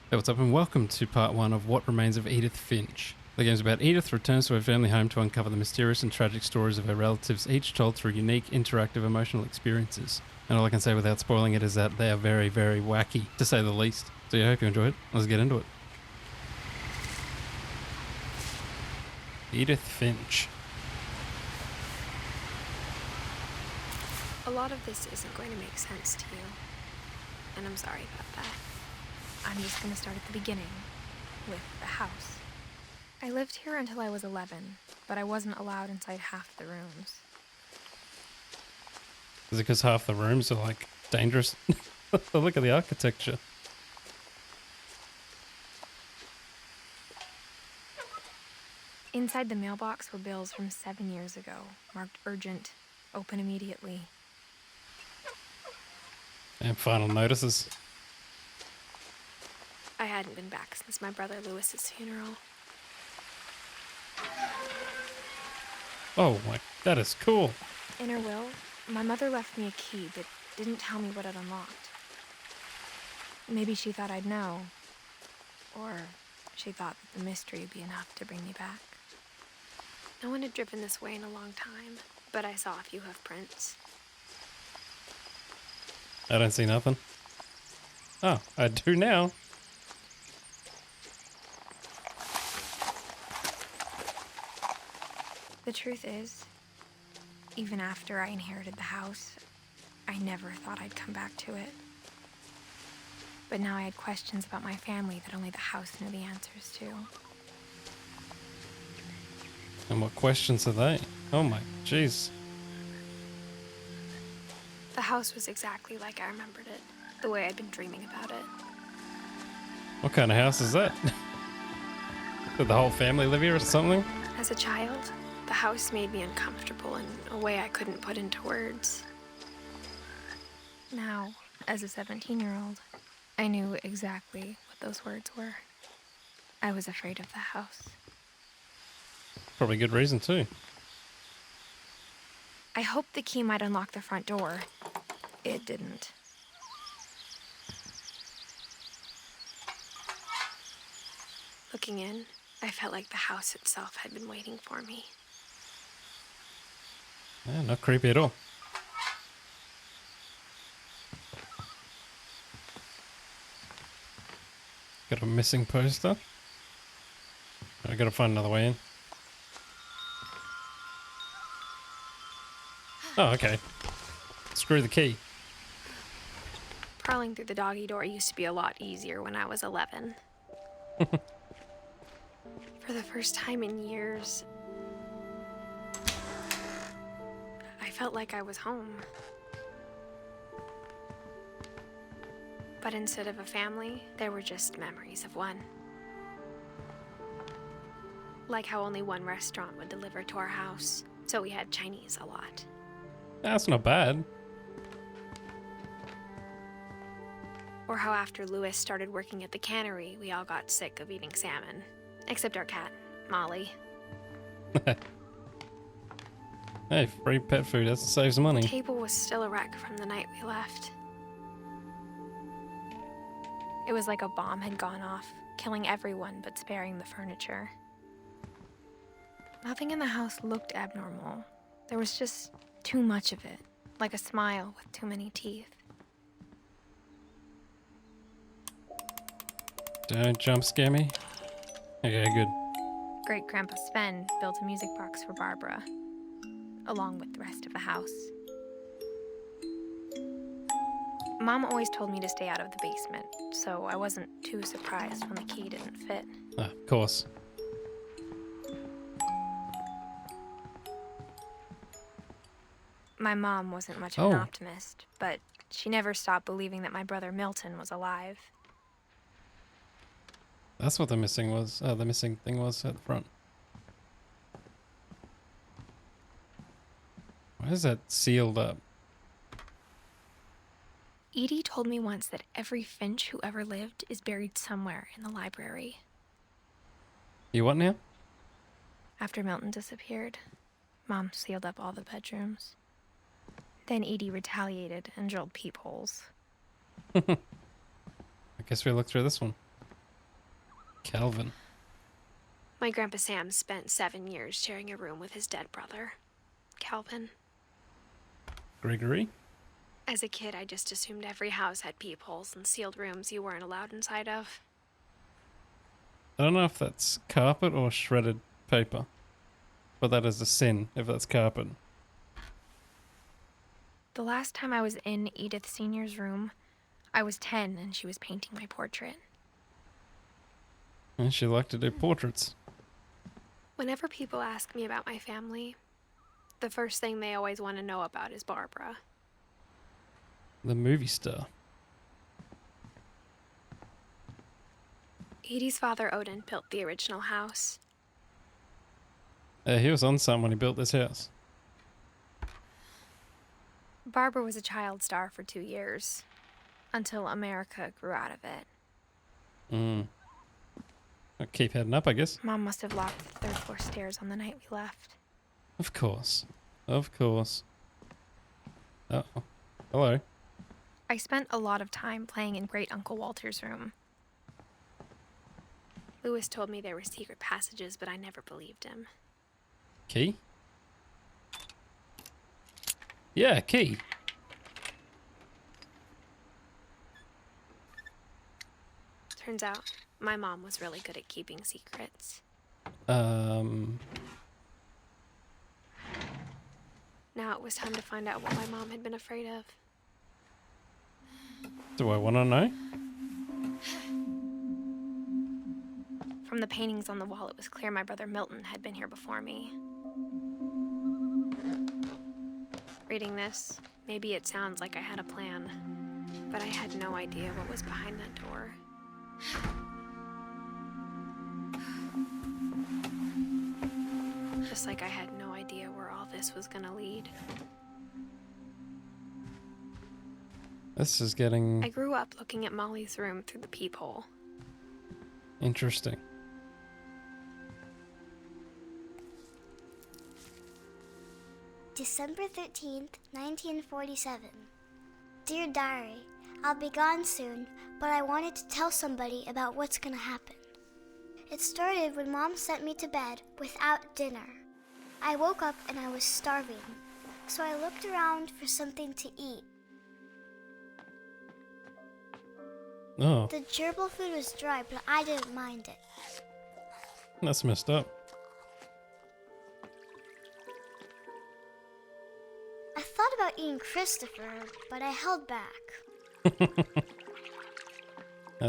Hey, what's up, and welcome to part 1 of What Remains of Edith Finch. The game's about Edith returns to her family home to uncover the mysterious and tragic stories of her relatives, each told through unique, interactive, emotional experiences. And all I can say without spoiling it is that they are very, very wacky, to say the least. So yeah, I hope you enjoy it. Let's get into it. Edith Finch. A lot of this isn't going to make sense to you, and I'm sorry about that. I'm just going to start at the beginning, with the house. I lived here until I was 11, but I wasn't allowed inside half the rooms. Is it because half the rooms are, like, dangerous? Look at the architecture. Inside the mailbox were bills from 7 years ago, marked urgent, open immediately. And final notices. I hadn't been back since my brother Lewis's funeral. Oh my, that is cool. In her will, my mother left me a key but didn't tell me what it unlocked. Maybe she thought I'd know, or she thought that the mystery would be enough to bring me back. No one had driven this way in a long time, but I saw a few hoof prints. I don't see nothing. Oh, I do now. The truth is, even after I inherited the house, I never thought I'd come back to it. But now I had questions about my family that only the house knew the answers to. And what questions are they? Oh my, jeez. The house was exactly like I remembered it, the way I'd been dreaming about it. What kind of house is that? Did the whole family live here or something? As a child, the house made me uncomfortable in a way I couldn't put into words. Now, as a 17-year-old, I knew exactly what those words were. I was afraid of the house. Probably good reason too. I hoped the key might unlock the front door. It didn't. Looking in, I felt like the house itself had been waiting for me. Yeah, not creepy at all. Got a missing poster. I gotta find another way in. Oh, okay. Screw the key. Prowling through the doggy door used to be a lot easier when I was 11. For the first time in years, I felt like I was home. But instead of a family, there were just memories of one. Like how only one restaurant would deliver to our house, so we had Chinese a lot. That's not bad. Or how after Lewis started working at the cannery, we all got sick of eating salmon. Except our cat, Molly. Hey, free pet food, that saves The money. table was still a wreck from the night we left. It was like a bomb had gone off, killing everyone but sparing the furniture. Nothing in the house looked abnormal. There was just too much of it, like a smile with too many teeth. Don't jump scare me. Okay, good. Great-Grandpa Sven built a music box for Barbara, along with the rest of the house. Mom always told me to stay out of the basement, so I wasn't too surprised when the key didn't fit. Ah, of course. My mom wasn't much of an optimist, but she never stopped believing that my brother Milton was alive. That's what the missing was. The missing thing was at the front. Why is that sealed up? Edie told me once that every Finch who ever lived is buried somewhere in the library. You what now? After Milton disappeared, Mom sealed up all the bedrooms. Then Edie retaliated and drilled peepholes. I guess we look through this one. Calvin. My Grandpa Sam spent 7 years sharing a room with his dead brother, Calvin. Gregory? As a kid, I just assumed every house had peepholes and sealed rooms you weren't allowed inside of. I don't know if that's carpet or shredded paper. But that is a sin if that's carpet. The last time I was in Edith Sr.'s room, I was 10 and she was painting my portrait. And she liked to do portraits. Whenever people ask me about my family, the first thing they always want to know about is Barbara. The movie star. Edie's father, Odin, built the original house. He was on something when he built this house. Barbara was a child star for 2 years, until America grew out of it. I'll keep heading up, I guess. Mom must have locked the third floor stairs on the night we left. Of course. Of course. Uh-oh. Hello. I spent a lot of time playing in Great Uncle Walter's room. Lewis told me there were secret passages, but I never believed him. Key? Yeah, key. Turns out, my mom was really good at keeping secrets. Now Now it was time to find out what my mom had been afraid of. do I want to know? From the paintings on the wall, it was clear my brother Milton had been here before me. Reading this, maybe it sounds like I had a plan, but I had no idea what was behind that door. Just like I had no idea where all this was gonna lead. This is getting I grew up looking at Molly's room through the peephole. interesting. December 13th, 1947. Dear Diary, I'll be gone soon, but I wanted to tell somebody about what's gonna happen. It started when Mom sent me to bed without dinner. I woke up and I was starving, so I looked around for something to eat. Oh, The gerbil food was dry, but I didn't mind it. that's messed up. I thought about eating Christopher, but I held back.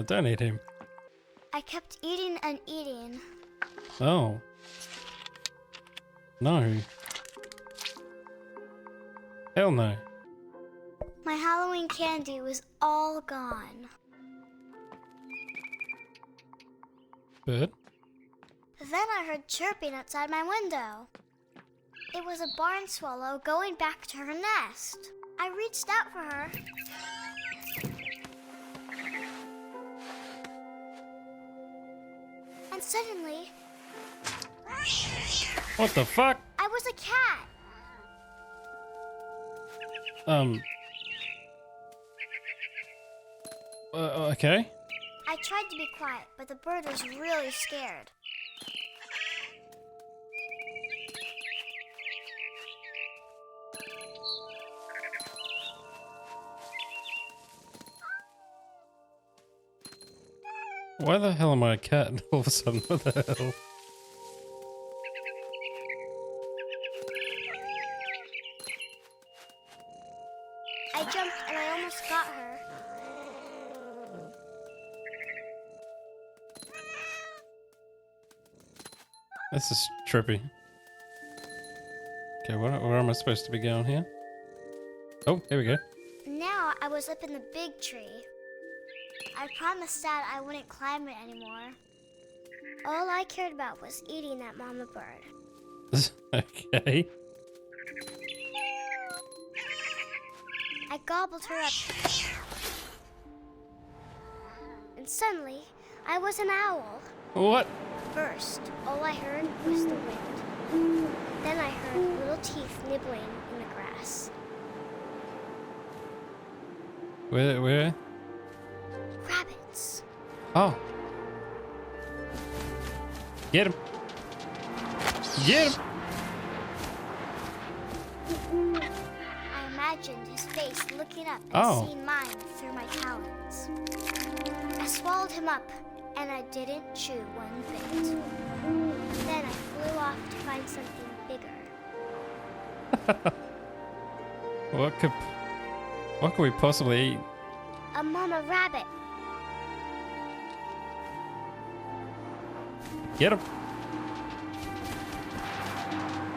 Don't eat him. I kept eating and eating. Oh. No. Hell no. My Halloween candy was all gone. Bird? Then I heard chirping outside my window. It was a barn swallow going back to her nest. I reached out for her. And suddenly, What the fuck? I was a cat. Okay. I tried to be quiet, but the bird was really scared. Why the hell am I a cat all of a sudden? What the hell? I jumped and I almost got her. This is trippy. Okay, where am I supposed to be going here? Oh, here we go. Now I was up in the big tree. I promised Dad I wouldn't climb it anymore. All I cared about was eating that mama bird. Okay. I gobbled her up. And suddenly, I was an owl. What? First, all I heard was the wind. Then I heard little teeth nibbling in the grass. Where? Rabbits. Oh. Get him. Get him. I imagined his face looking up and Oh. seeing mine through my talons. I swallowed him up, and I didn't chew one bit. Then I flew off to find something bigger. What could we possibly eat? A mama rabbit. Get him.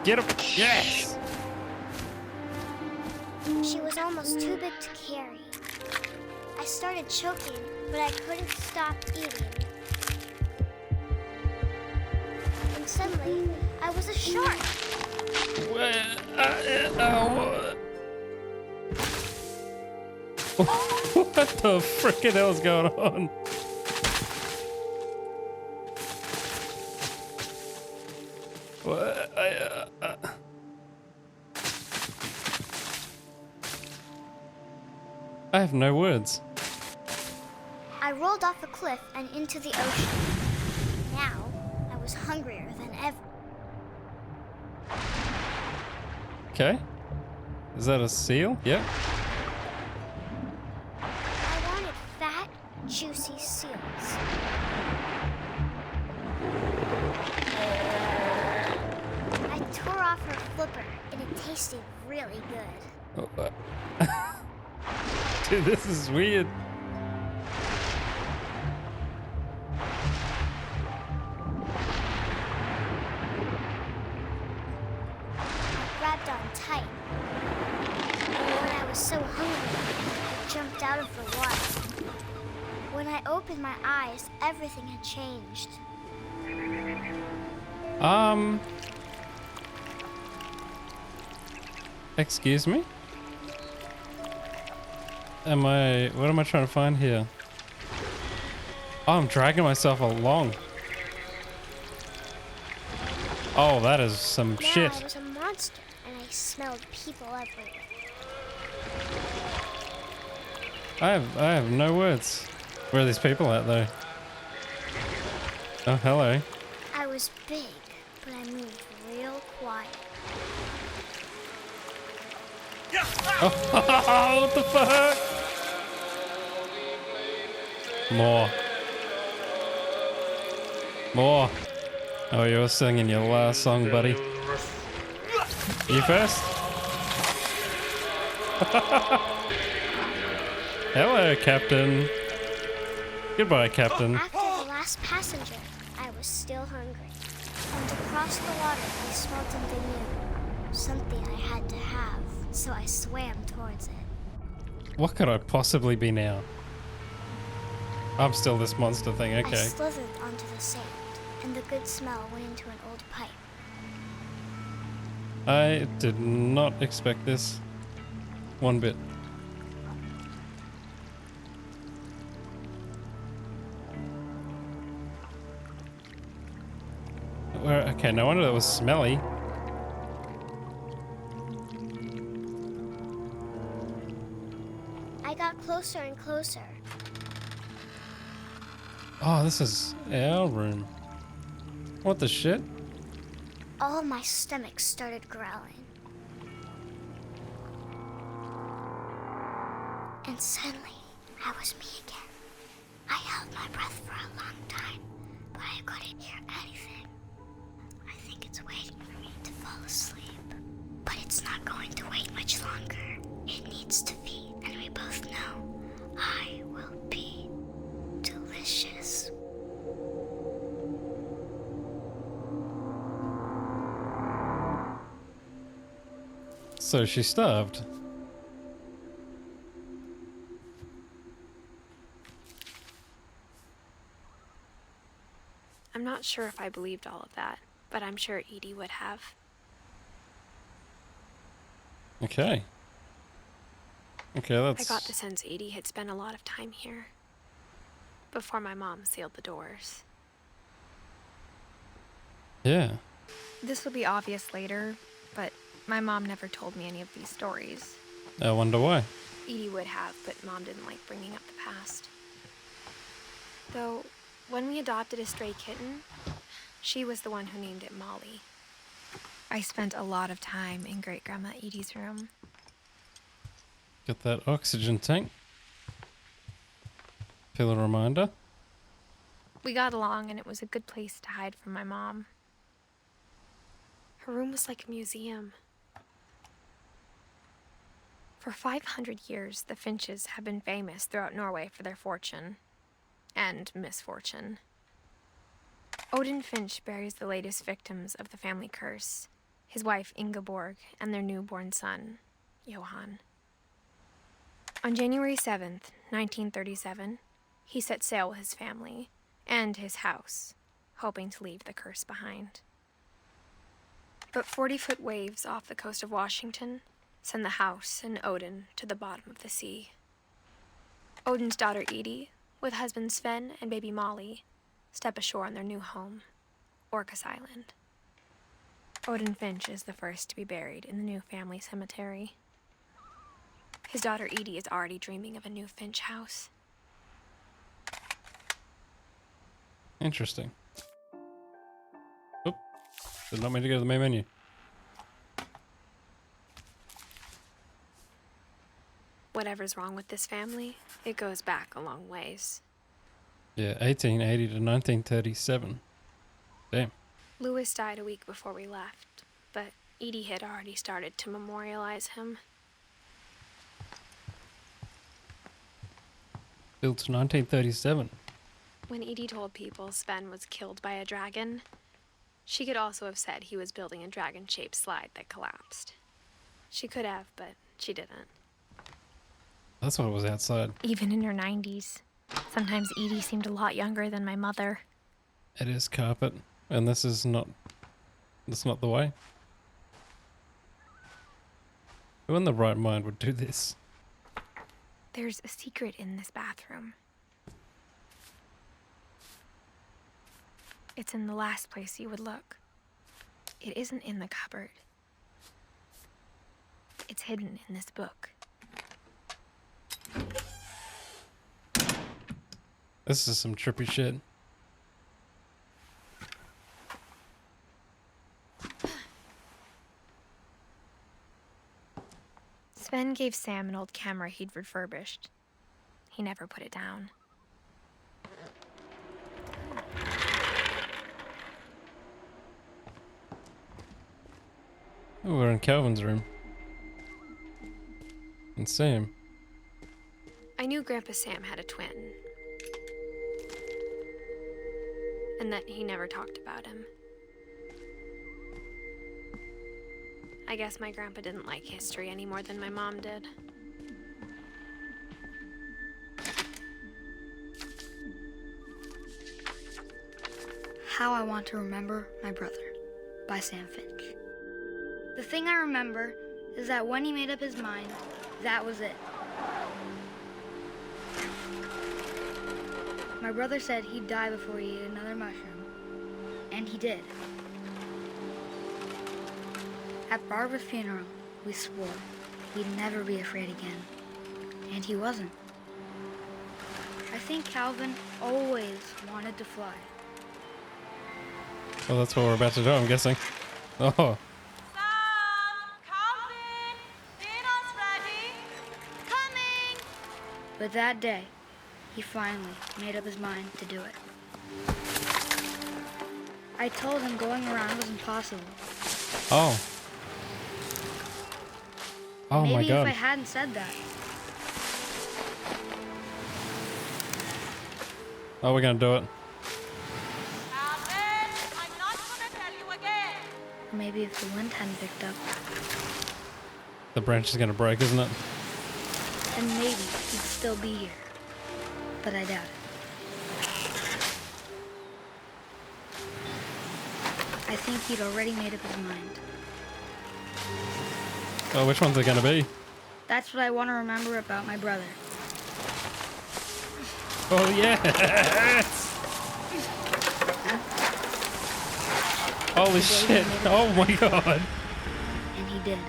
Get him. Yes. She was almost too big to carry. I started choking, but I couldn't stop eating. And suddenly, I was a shark. What the frickin' hell is going on? What? I have no words. I rolled off a cliff and into the ocean. Now, I was hungrier than ever. Okay. Is that a seal? Yep. I wanted fat, juicy seals. I tore off her flipper, and it tasted really good. Dude, this is weird. I grabbed on tight. And when I was so hungry, I jumped out of the water. When I opened my eyes, everything had changed. Excuse me? What am I trying to find here? Oh, I'm dragging myself along. Oh, that is some Now shit. I was a monster, and I smelled people everywhere. I have no words. Where are these people at though? Oh, hello. I was big, but I moved real quiet. Oh, what the fuck? More. More. Oh, you're singing your last song, buddy. You first? Hello, Captain. Goodbye, Captain. After the last passenger, I was still hungry. And across the water, I smelled something new. Something I had to have, so I swam towards it. What could I possibly be now? I'm still this monster thing, I okay. slithered onto the sand, and the good smell went into an old pipe. I did not expect this one bit. Okay, no wonder that was smelly. I got closer and closer. Oh, this is our room. What the shit? All my stomach started growling. And suddenly, I was me again. I held my breath for a long time, but I couldn't hear anything. I think it's waiting for me to fall asleep. But it's not going to wait much longer. It needs to feed, and we both know I will be delicious. So she starved. I'm not sure if I believed all of that, but I'm sure Edie would have. Okay. Okay, I that's... got the sense Edie had spent a lot of time here before my mom sealed the doors. Yeah. This will be obvious later, but my mom never told me any of these stories. I wonder why. Edie would have, but Mom didn't like bringing up the past. Though, when we adopted a stray kitten, She was the one who named it Molly. I spent a lot of time in Great-Grandma Edie's room. Got that oxygen tank. Feel a reminder. We got along, and it was a good place to hide from my mom. Her room was like a museum. For 500 years, the Finches have been famous throughout Norway for their fortune and misfortune. Odin Finch buries the latest victims of the family curse, his wife Ingeborg and their newborn son, Johan. On January 7th, 1937, he set sail with his family and his house, hoping to leave the curse behind. But 40-foot waves off the coast of Washington send the house and Odin to the bottom of the sea. Odin's daughter Edie, with husband Sven and baby Molly, step ashore on their new home, Orcas Island. Odin Finch is the first to be buried in the new family cemetery. His daughter Edie is already dreaming of a new Finch house. Interesting. Oop. Did not mean to go to the main menu. Whatever's wrong with this family, it goes back a long ways. Yeah, 1880 to 1937. Damn. Louis died a week before we left, but Edie had already started to memorialize him. Built to 1937. When Edie told people Sven was killed by a dragon, she could also have said he was building a dragon-shaped slide that collapsed. She could have, but she didn't. That's what was outside. Even in her 90s, sometimes Edie seemed a lot younger than my mother. It is carpet, and this is not. That's not the way. Who in the right mind would do this? There's a secret in this bathroom. It's in the last place you would look. It isn't in the cupboard. It's hidden in this book. This is some trippy shit. Sven gave Sam an old camera he'd refurbished. He never put it down. Oh, we're in Calvin's room. And Sam. I knew Grandpa Sam had a twin. And that he never talked about him. I guess my grandpa didn't like history any more than my mom did. How I Want to Remember My Brother by Sam Finch. The thing I remember is that when he made up his mind, that was it. My brother said he'd die before he ate another mushroom, and he did. At Barbara's funeral, we swore he'd never be afraid again, and he wasn't. I think Calvin always wanted to fly. Well, that's what we're about to do, I'm guessing. Oh. Sam, Calvin, dinner's ready. Coming. But that day, he finally made up his mind to do it. I told him going around was impossible. Oh. Oh Maybe my god. if I hadn't said that. Oh, we're gonna do it. Calvin, I'm not gonna tell you again. Or maybe if the wind hadn't picked up, The branch is gonna break, isn't it? then maybe he'd still be here. But I doubt it. I think he'd already made up his mind. Oh, which one's it gonna be? That's what I want to remember about my brother. Oh, yes! Holy shit. Oh my god. And he did.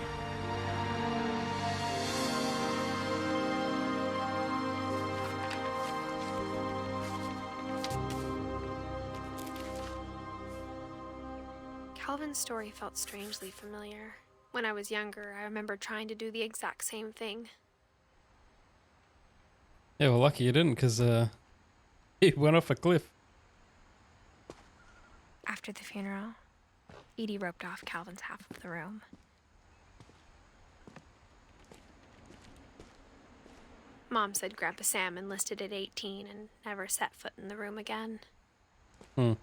Calvin's story felt strangely familiar. When I was younger, I remember trying to do the exact same thing. Yeah, well, lucky you didn't, because he went off a cliff. After the funeral, Edie roped off Calvin's half of the room. Mom said Grandpa Sam enlisted at 18 and never set foot in the room again. Hmm.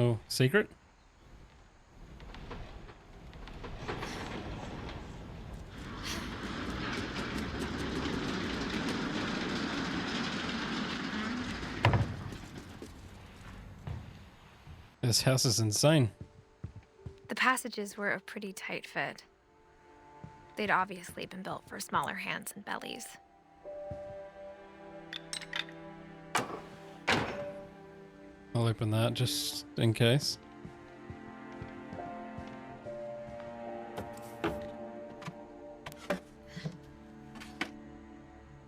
Oh, secret? This house is insane. The passages were a pretty tight fit. They'd obviously been built for smaller hands and bellies. I'll open that just in case.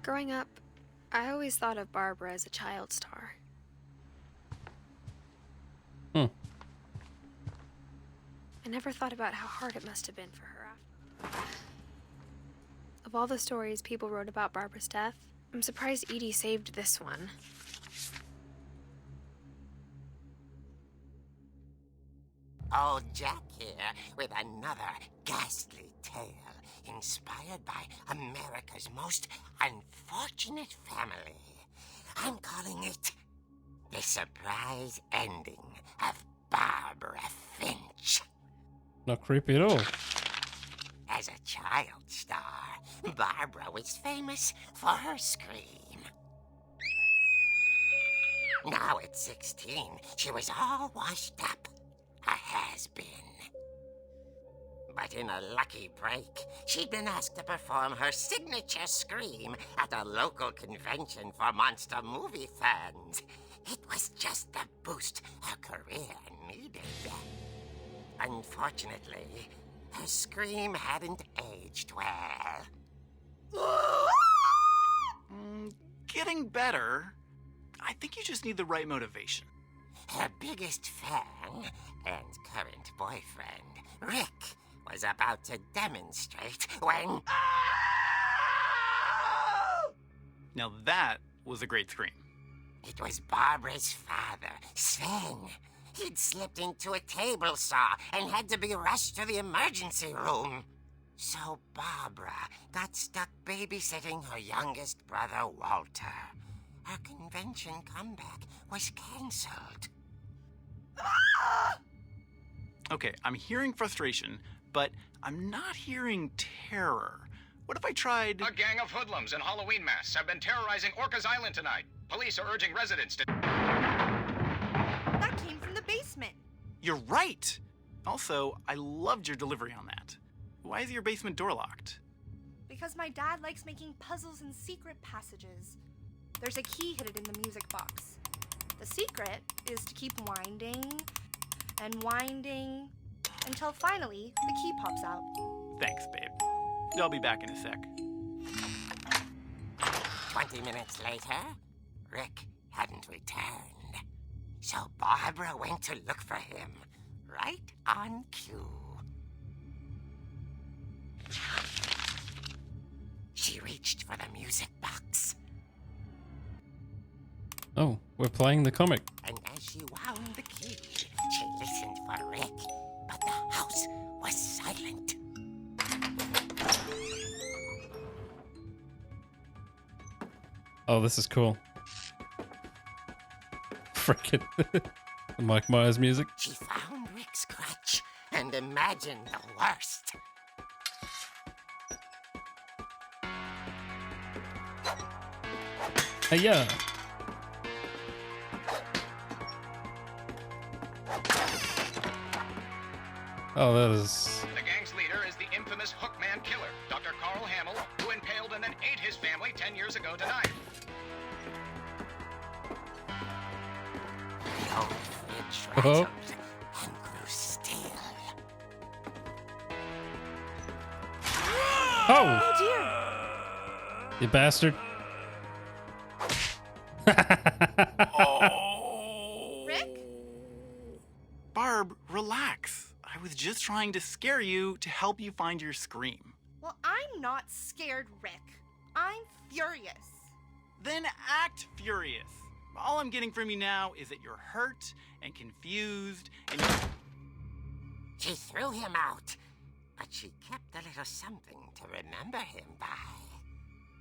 Growing up, I always thought of Barbara as a child star. Hmm. I never thought about how hard it must have been for her after. Of all the stories people wrote about Barbara's death, I'm surprised Edie saved this one. Old Jack here with another ghastly tale inspired by America's most unfortunate family. I'm calling it The Surprise Ending of Barbara Finch. Not creepy at all. As a child star, Barbara was famous for her scream. Now at 16, she was all washed up. A has-been. But in a lucky break, she'd been asked to perform her signature scream at a local convention for monster movie fans. It was just the boost her career needed. Unfortunately, her scream hadn't aged well. Getting better. I think you just need the right motivation. Her biggest fan and current boyfriend, Rick, was about to demonstrate when... Now that was a great scream. It was Barbara's father, Sven. He'd slipped into a table saw and had to be rushed to the emergency room. So Barbara got stuck babysitting her youngest brother, Walter. Her convention comeback was cancelled. Okay, I'm hearing frustration, but I'm not hearing terror. What if I tried... A gang of hoodlums in Halloween masks have been terrorizing Orcas Island tonight. Police are urging residents to... That came from the basement. You're right! Also, I loved your delivery on that. Why is your basement door locked? Because my dad likes making puzzles and secret passages. There's a key hidden in the music box. The secret is to keep winding and winding until finally the key pops out. Thanks, babe. I'll be back in a sec. 20 minutes later, Rick hadn't returned. So Barbara went to look for him, right on cue. She reached for the music box. Oh, we're playing the comic. And as she wound the key, she listened for Rick, but the house was silent. Oh, this is cool. Frickin' the Mike Myers music. She found Rick's crutch and imagined the worst. Hey, yeah. Oh, that is... The gang's leader is the infamous Hookman killer, Dr. Carl Hamill, who impaled and then ate his family 10 years ago tonight. The old fridge Uh-oh. rattled and grew still. Oh! Oh dear. You bastard. Rick? Barb, relax. I was just trying to scare you to help you find your scream. Well, I'm not scared, Rick. I'm furious. Then act furious. All I'm getting from you now is that you're hurt and confused and She threw him out, but she kept a little something to remember him by.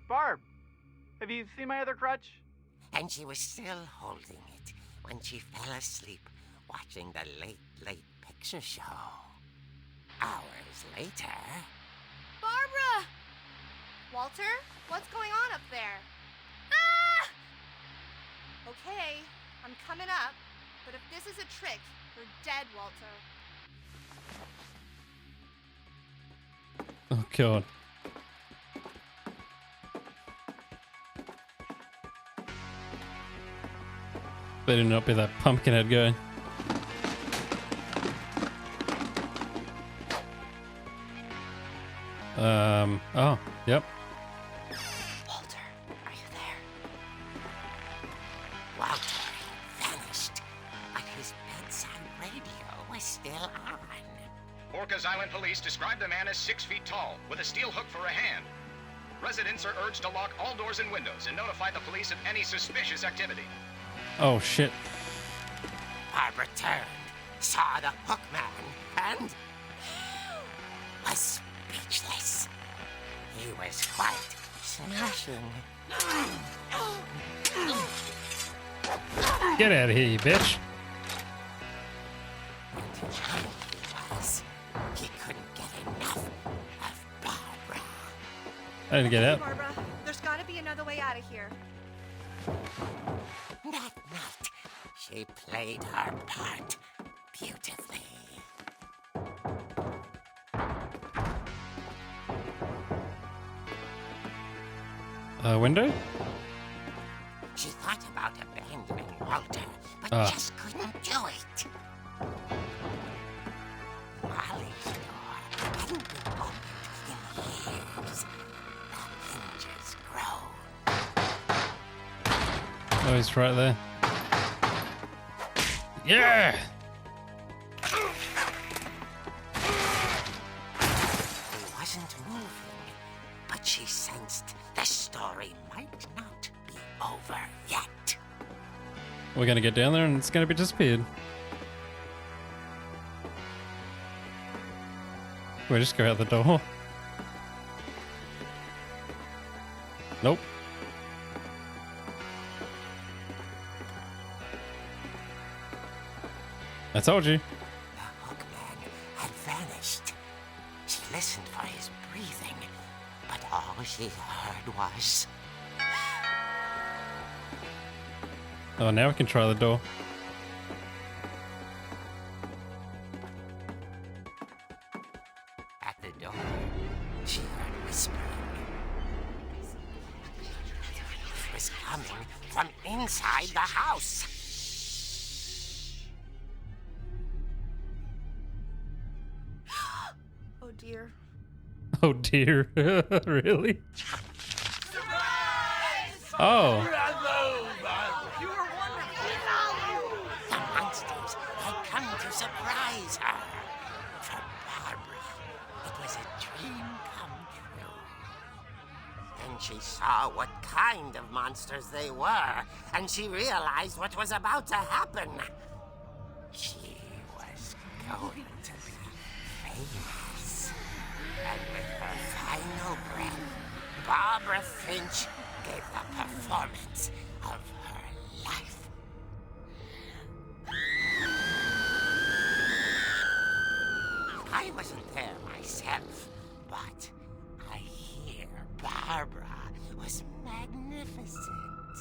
Barb, have you seen my other crutch? And she was still holding it when she fell asleep watching the late picture show. Hours later... Barbara! Walter, what's going on up there? Ah! Okay, I'm coming up, but if this is a trick, you're dead, Walter. Oh, God. Better not be that pumpkinhead guy. Oh, yep. Walter, are you there? Walter had vanished, but his bedside radio was still on. Orcas Island police describe the man as 6 feet tall, with a steel hook for a hand. Residents are urged to lock all doors and windows and notify the police of any suspicious activity. Oh, shit. Barbara turned, saw the hook man, and was speechless. He was quite smashing. Get out of here, you bitch. And he was. He couldn't get enough of Barbara. I didn't get out. Barbara, there's gotta be another way out of here. That night, she played her part beautifully. Window? She thought about abandoning Walter, but just couldn't do it. Molly's door hadn't been opened in years. The hinges groaned. Oh, he's right there. Yeah! He wasn't moving, but she sensed the story might not be over yet. We're gonna get down there and it's gonna be disappeared. We just go out the door. Nope. I told you. The hookman had vanished. She listened for his breathing, but all she heard was... Oh, now we can try the door. At the door, she heard whispering. It was coming from inside the house. Oh dear. Oh dear. Really? Oh. The monsters had come to surprise her. For Barbara, it was a dream come true. Then she saw what kind of monsters they were, and she realized what was about to happen. She was going to be famous. And with her final breath, Barbara Finch gave the performance of her life. I wasn't there myself, but I hear Barbara was magnificent.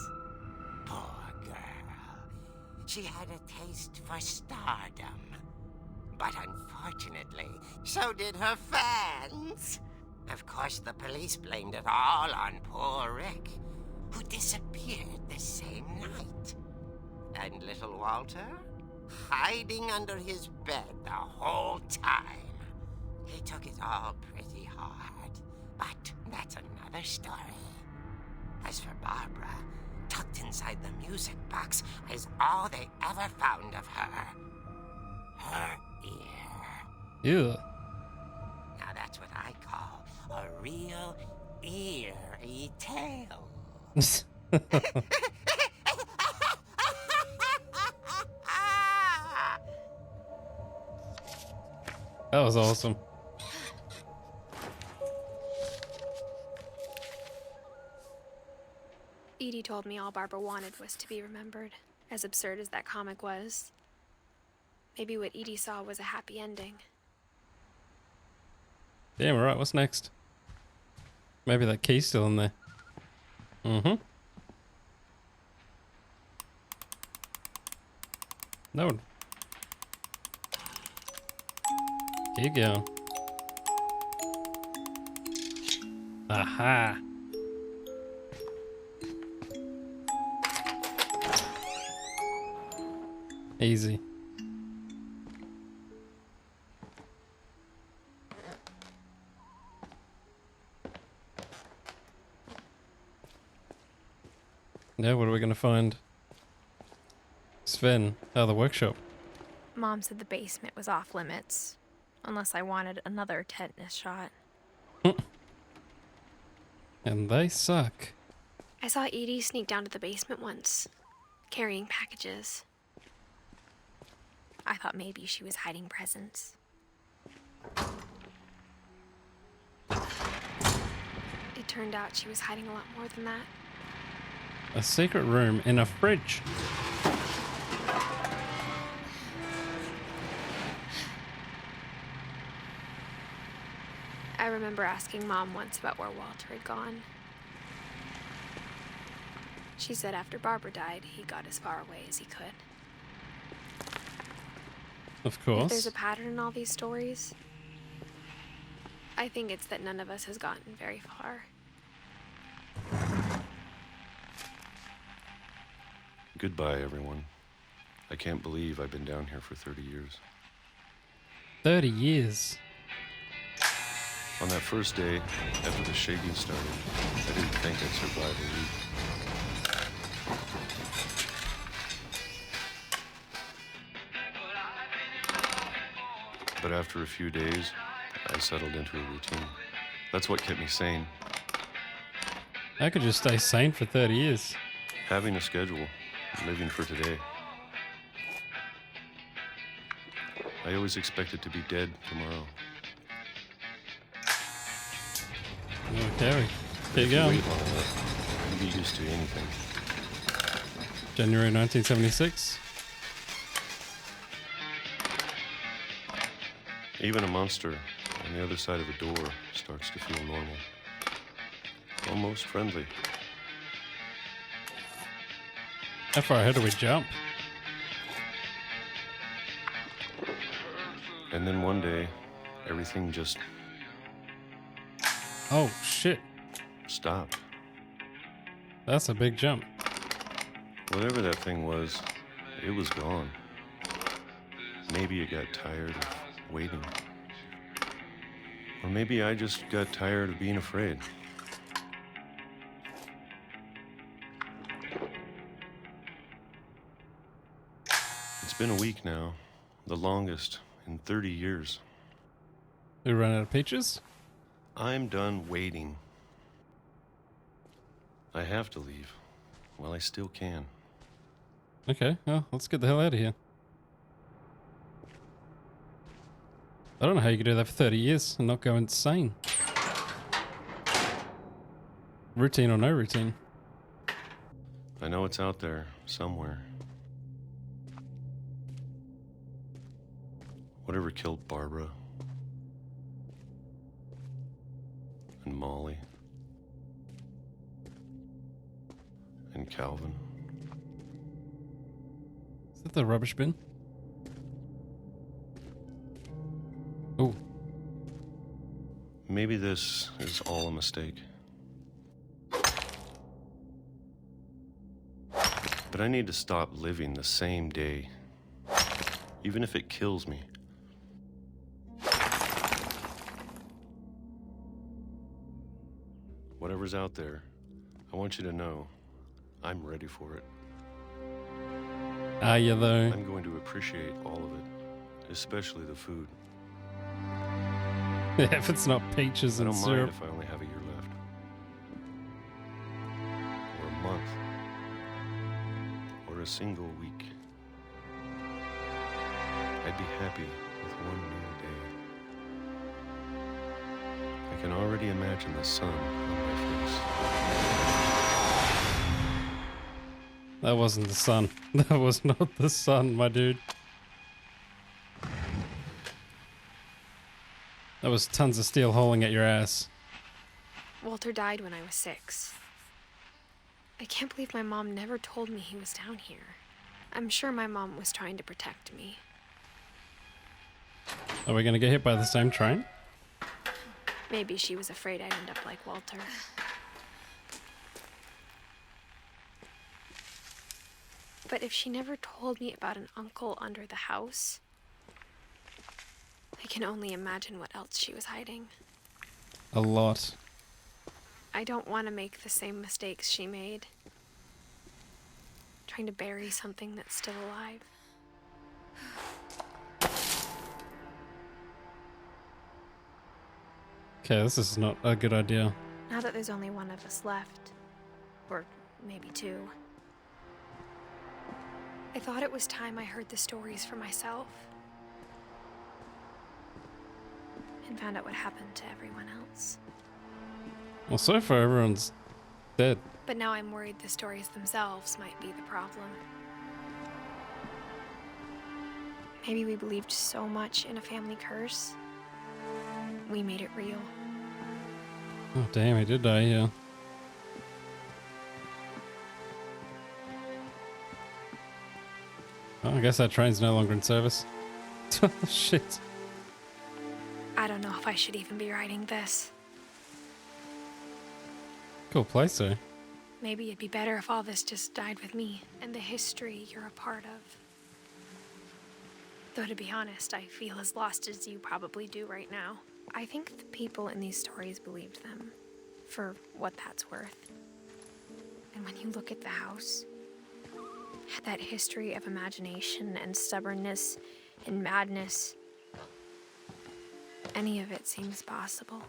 Poor girl. She had a taste for stardom. But unfortunately, so did her fans. Of course, the police blamed it all on poor Rick, who disappeared the same night. And little Walter? Hiding under his bed the whole time. He took it all pretty hard, But that's another story. As for Barbara, tucked inside the music box is all they ever found of her. Her ear. Ew. Now that's what I call a real eerie tale. That was awesome. Edie told me all Barbara wanted was to be remembered, as absurd as that comic was. Maybe what Edie saw was a happy ending. Damn, alright, what's next? Maybe that key's still in there. Mm-hmm. No. Keep going. Aha! Easy. Now what are we gonna find? Sven, the workshop. Mom said the basement was off limits, unless I wanted another tetanus shot. And they suck. I saw Edie sneak down to the basement once, carrying packages. I thought maybe she was hiding presents. It turned out she was hiding a lot more than that. A secret room in a fridge. I remember asking Mom once about where Walter had gone. She said after Barbara died, he got as far away as he could. Of If course. there's a pattern in all these stories, I think it's that none of us has gotten very far. Goodbye, everyone. I can't believe I've been down here for 30 years. 30 years. On that first day, after the shaking started, I didn't think I'd survive a week. But after a few days, I settled into a routine. That's what kept me sane. How could you stay sane for 30 years? Having a schedule, living for today. I always expected to be dead tomorrow. Okay, keep If you going. wait long enough, you get used to anything. January 1976. Even a monster on the other side of a door starts to feel normal. Almost friendly. How far ahead do we jump? And then one day, everything just Oh, shit. stopped. That's a big jump. Whatever that thing was, it was gone. Maybe it got tired of waiting. Or maybe I just got tired of being afraid. It's been a week now, the longest in 30 years. We run out of peaches? I'm done waiting. I have to leave while I still can. Okay, well, let's get the hell out of here. I don't know how you could do that for 30 years and not go insane. Routine or no routine. I know it's out there somewhere. Whatever killed Barbara and Molly and Calvin. Is that the rubbish bin? Oh, Maybe this is all a mistake. But I need to stop living the same day, even if it kills me. Whatever's out there, I want you to know I'm ready for it. Are you though? I'm going to appreciate all of it, especially the food. Yeah, if it's not peaches I and don't syrup. mind if I only have a year left. Or a month. Or a single week. I'd be happy with one new day. I can already imagine the sun on my face. That wasn't the sun. That was not the sun, my dude. That was tons of steel holing at your ass. Walter died when I was 6. I can't believe my mom never told me he was down here. I'm sure my mom was trying to protect me. Are we gonna get hit by the same train? Maybe she was afraid I'd end up like Walter. But if she never told me about an uncle under the house, I can only imagine what else she was hiding. A lot. I don't want to make the same mistakes she made. Trying to bury something that's still alive. Okay, this is not a good idea. Now that there's only one of us left, or maybe 2, I thought it was time I heard the stories for myself and found out what happened to everyone else. Well, so far everyone's dead. But now I'm worried the stories themselves might be the problem. Maybe we believed so much in a family curse, we made it real. Oh damn, he did die, yeah. Well, I guess that train's no longer in service. Shit. I don't know if I should even be writing this. Cool place, though. Maybe it'd be better if all this just died with me and the history you're a part of. Though to be honest, I feel as lost as you probably do right now. I think the people in these stories believed them, for what that's worth. And when you look at the house, it had that history of imagination and stubbornness and madness. Any of it seems possible.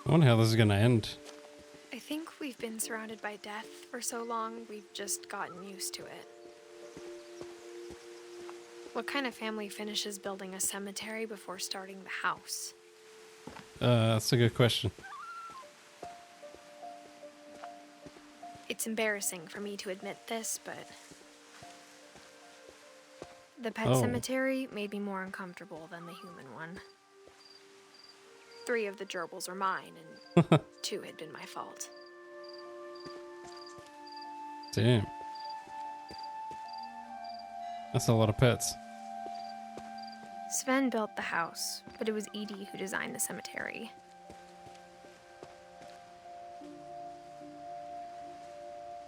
I wonder how this is gonna end. I think we've been surrounded by death for so long, we've just gotten used to it. What kind of family finishes building a cemetery before starting the house? That's a good question. It's embarrassing for me to admit this, but the pet Oh. cemetery made me more uncomfortable than the human one. 3 of the gerbils were mine, and 2 had been my fault. Damn. That's a lot of pets. Sven built the house, but it was Edie who designed the cemetery.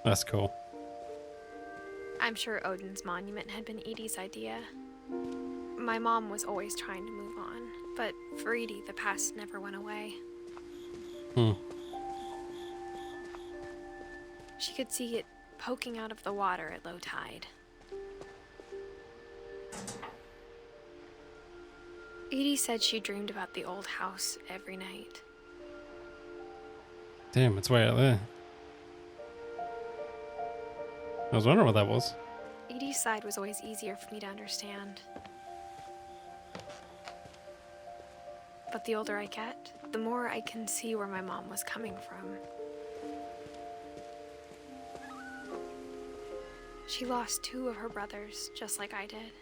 That's cool. I'm sure Odin's monument had been Edie's idea. My mom was always trying to move on, but for Edie, the past never went away. She could see it poking out of the water at low tide. Edie said she dreamed about the old house every night. Damn, it's way out there. I was wondering what that was. Edie's side was always easier for me to understand. But the older I get, the more I can see where my mom was coming from. She lost 2 of her brothers, just like I did.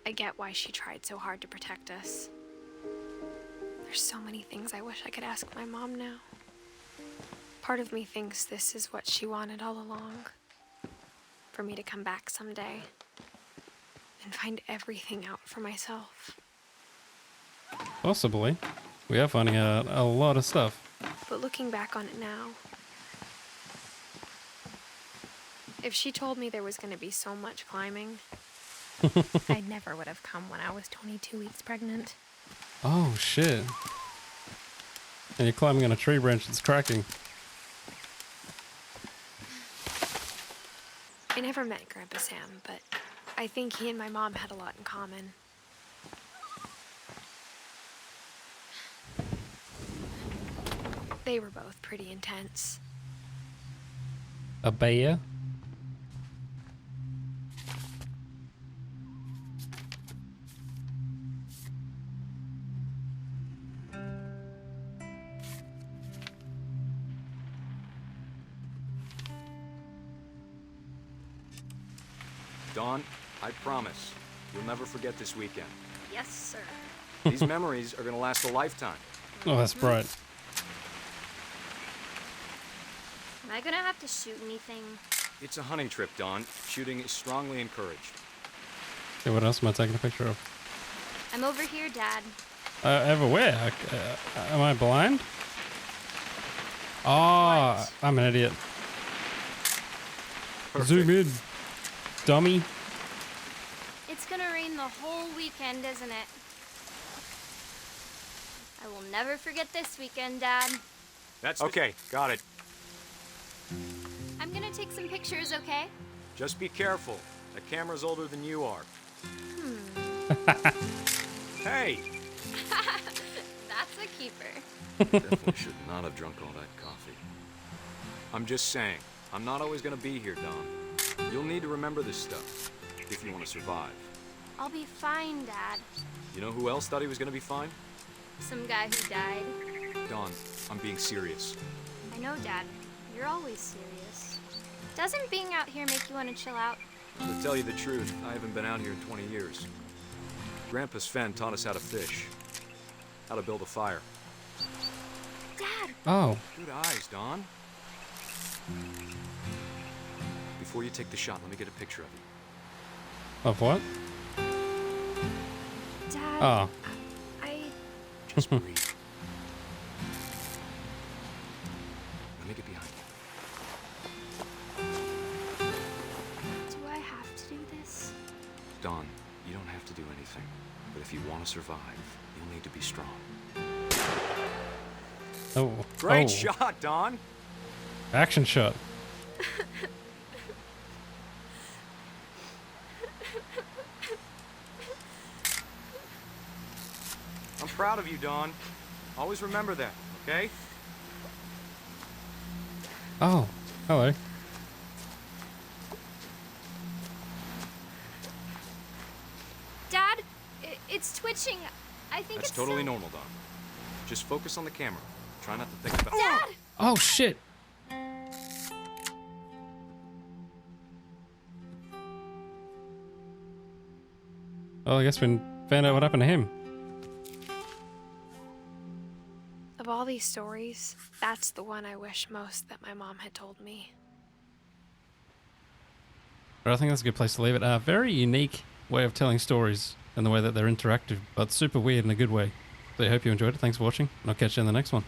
I get why she tried so hard to protect us. There's so many things I wish I could ask my mom now. Part of me thinks this is what she wanted all along. For me to come back someday and find everything out for myself. Possibly. We are finding out a lot of stuff. But looking back on it now, if she told me there was going to be so much climbing, I never would have come when I was 22 weeks pregnant. Oh, shit. And you're climbing on a tree branch that's cracking. I never met Grandpa Sam, but I think he and my mom had a lot in common. They were both pretty intense. A bear? Dawn, I promise, you'll never forget this weekend. Yes, sir. These memories are gonna last a lifetime. Oh, that's bright. Am I gonna have to shoot anything? It's a hunting trip, Dawn. Shooting is strongly encouraged. Okay, what else am I taking a picture of? I'm over here, Dad. Over where? Am I blind? Oh, I'm an idiot. Perfect. Zoom in, dummy. It's gonna rain the whole weekend, isn't it? I will never forget this weekend, Dad. That's okay. Got it. I'm gonna take some pictures, okay? Just be careful. The camera's older than you are. Hey! That's a keeper. Definitely should not have drunk all that coffee. I'm just saying, I'm not always gonna be here, Dawn. You'll need to remember this stuff if you want to survive. I'll be fine, Dad. You know who else thought he was gonna be fine? Some guy who died. Dawn, I'm being serious. I know, Dad. You're always serious. Doesn't being out here make you want to chill out? To tell you the truth, I haven't been out here in 20 years. Grandpa Sven taught us how to fish, how to build a fire. Dad! Oh. Good eyes, Dawn. Before you take the shot, let me get a picture of you. Of what? Dad, Oh. Just breathe. Let me get behind you. Do I have to do this? Dawn, you don't have to do anything. But if you want to survive, you'll need to be strong. Oh. Great Oh. shot, Dawn! Action shot. I'm proud of you, Dawn. Always remember that, okay? Oh. Hello. Dad, it's twitching. I think That's it's totally so... normal, Dawn. Just focus on the camera. Try not to think about Dad! Oh, shit. Well, I guess we found out what happened to him. of all these stories, that's the one I wish most that my mom had told me. But I think that's a good place to leave it. A very unique way of telling stories and the way that they're interactive, but super weird in a good way. So I hope you enjoyed it. Thanks for watching, and I'll catch you in the next one.